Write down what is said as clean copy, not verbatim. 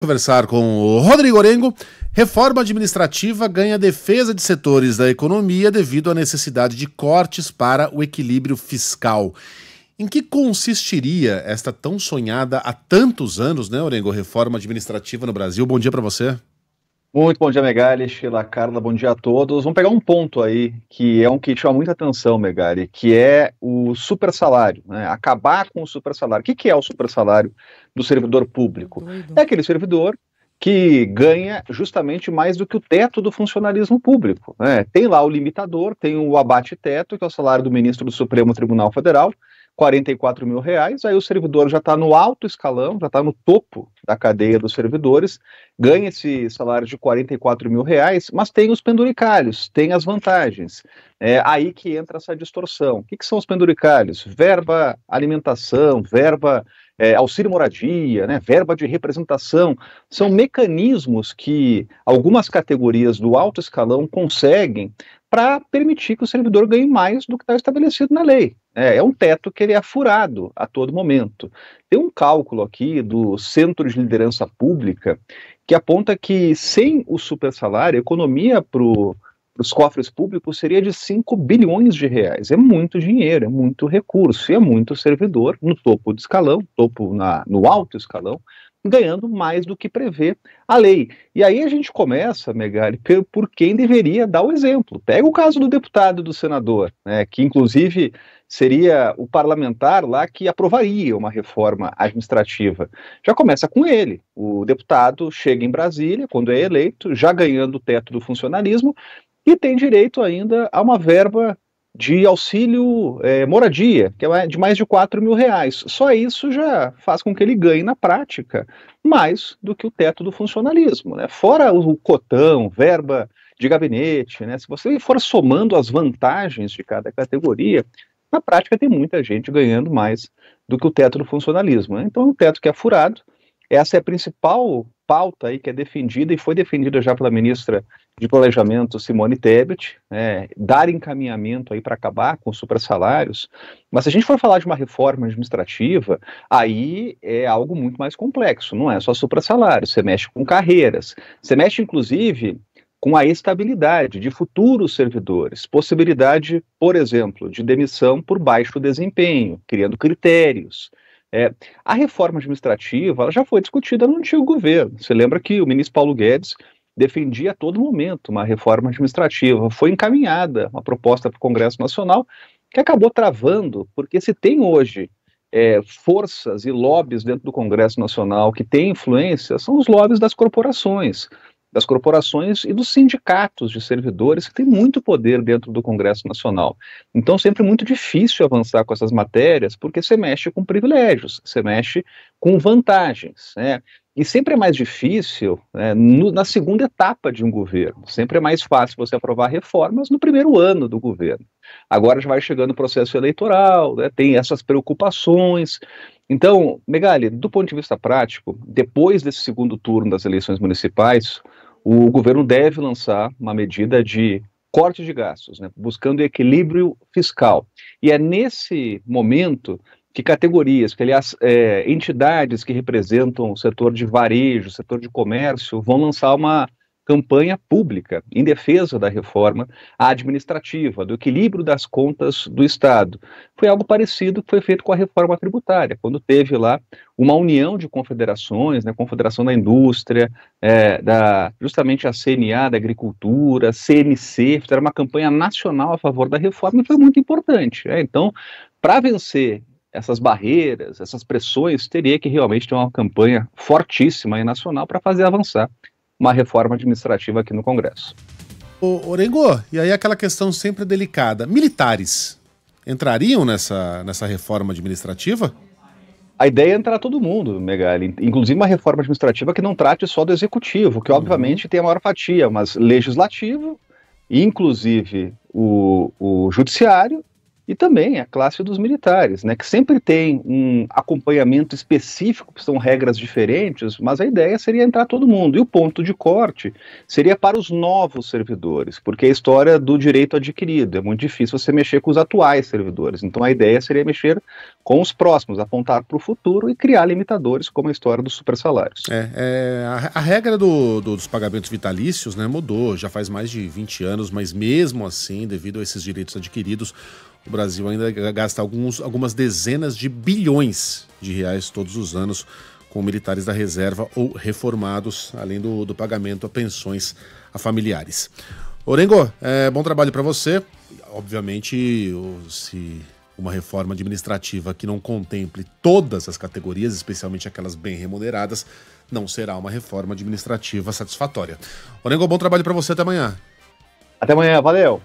Conversar com o Rodrigo Orengo. Reforma administrativa ganha defesa de setores da economia devido à necessidade de cortes para o equilíbrio fiscal. Em que consistiria esta tão sonhada há tantos anos, né, Orengo, reforma administrativa no Brasil? Bom dia para você. Muito bom dia, Megali, Sheila, Carla, bom dia a todos. Vamos pegar um ponto aí, que é um que chama muita atenção, Megali, que é o supersalário, né? Acabar com o supersalário. O que é o supersalário do servidor público? É aquele servidor que ganha justamente mais do que o teto do funcionalismo público, né? Tem lá o limitador, tem o abate-teto, que é o salário do ministro do Supremo Tribunal Federal, R$ 44 mil, aí o servidor já está no alto escalão, já está no topo da cadeia dos servidores, ganha esse salário de R$ 44 mil, mas tem os penduricalhos, tem as vantagens. É aí que entra essa distorção. O que são os penduricalhos? Verba alimentação, verba auxílio moradia, né, verba de representação, são mecanismos que algumas categorias do alto escalão conseguem para permitir que o servidor ganhe mais do que está estabelecido na lei. É um teto que ele é furado a todo momento. Tem um cálculo aqui do Centro de Liderança Pública que aponta que sem o supersalário, a economia para os cofres públicos seria de 5 bilhões de reais. É muito dinheiro, é muito recurso, e é muito servidor no topo do escalão, no alto escalão, ganhando mais do que prevê a lei. E aí a gente começa, Megali, por quem deveria dar o exemplo. Pega o caso do deputado e do senador, né, que inclusive seria o parlamentar lá que aprovaria uma reforma administrativa. Já começa com ele. O deputado chega em Brasília, quando é eleito, já ganhando o teto do funcionalismo, e tem direito ainda a uma verba de auxílio moradia, que é de mais de R$ 4 mil. Só isso já faz com que ele ganhe na prática mais do que o teto do funcionalismo, né? Fora o cotão, verba de gabinete, né? Se você for somando as vantagens de cada categoria, na prática tem muita gente ganhando mais do que o teto do funcionalismo, né? Então é um teto que é furado. Essa é a principal pauta aí que é defendida e foi defendida já pela ministra de Planejamento, Simone Tebet, dar encaminhamento aí para acabar com os supersalários. Mas se a gente for falar de uma reforma administrativa, aí é algo muito mais complexo, não é só supersalário, você mexe com carreiras, você mexe inclusive com a estabilidade de futuros servidores, possibilidade, por exemplo, de demissão por baixo desempenho, criando critérios. A reforma administrativa ela já foi discutida no antigo governo. Você lembra que o ministro Paulo Guedes defendia a todo momento uma reforma administrativa. Foi encaminhada uma proposta para o Congresso Nacional que acabou travando, porque se tem hoje forças e lobbies dentro do Congresso Nacional que têm influência, são os lobbies das corporações e dos sindicatos de servidores que têm muito poder dentro do Congresso Nacional. Então, sempre muito difícil avançar com essas matérias, porque você mexe com privilégios, você mexe com vantagens, né? E sempre é mais difícil na segunda etapa de um governo. Sempre é mais fácil você aprovar reformas no primeiro ano do governo. Agora já vai chegando o processo eleitoral, né, tem essas preocupações. Então, Megali, do ponto de vista prático, depois desse segundo turno das eleições municipais, o governo deve lançar uma medida de corte de gastos, né, buscando equilíbrio fiscal. E é nesse momento que categorias, que aliás, entidades que representam o setor de varejo, o setor de comércio, vão lançar uma campanha pública em defesa da reforma administrativa, do equilíbrio das contas do Estado. Foi algo parecido que foi feito com a reforma tributária, quando teve lá uma união de confederações, né, Confederação da Indústria, justamente a CNA da Agricultura, CNC, fizeram uma campanha nacional a favor da reforma e foi muito importante. Então, para vencer essas barreiras, essas pressões, teria que realmente ter uma campanha fortíssima e nacional para fazer avançar uma reforma administrativa aqui no Congresso. Orengo, e aí aquela questão sempre delicada, militares entrariam nessa reforma administrativa? A ideia é entrar todo mundo, Megali, inclusive uma reforma administrativa que não trate só do executivo, que obviamente tem a maior fatia, mas legislativo, inclusive o judiciário, e também a classe dos militares, né, que sempre tem um acompanhamento específico, que são regras diferentes, mas a ideia seria entrar todo mundo. E o ponto de corte seria para os novos servidores, porque é a história do direito adquirido, é muito difícil você mexer com os atuais servidores. Então a ideia seria mexer com os próximos, apontar para o futuro e criar limitadores, como a história dos supersalários. A regra dos pagamentos vitalícios, né, mudou, já faz mais de 20 anos, mas mesmo assim, devido a esses direitos adquiridos, o Brasil ainda gasta algumas dezenas de bilhões de reais todos os anos com militares da reserva ou reformados, além do pagamento a pensões a familiares. Orengo, bom trabalho para você. Obviamente, se uma reforma administrativa que não contemple todas as categorias, especialmente aquelas bem remuneradas, não será uma reforma administrativa satisfatória. Orengo, bom trabalho para você, até amanhã. Até amanhã, valeu!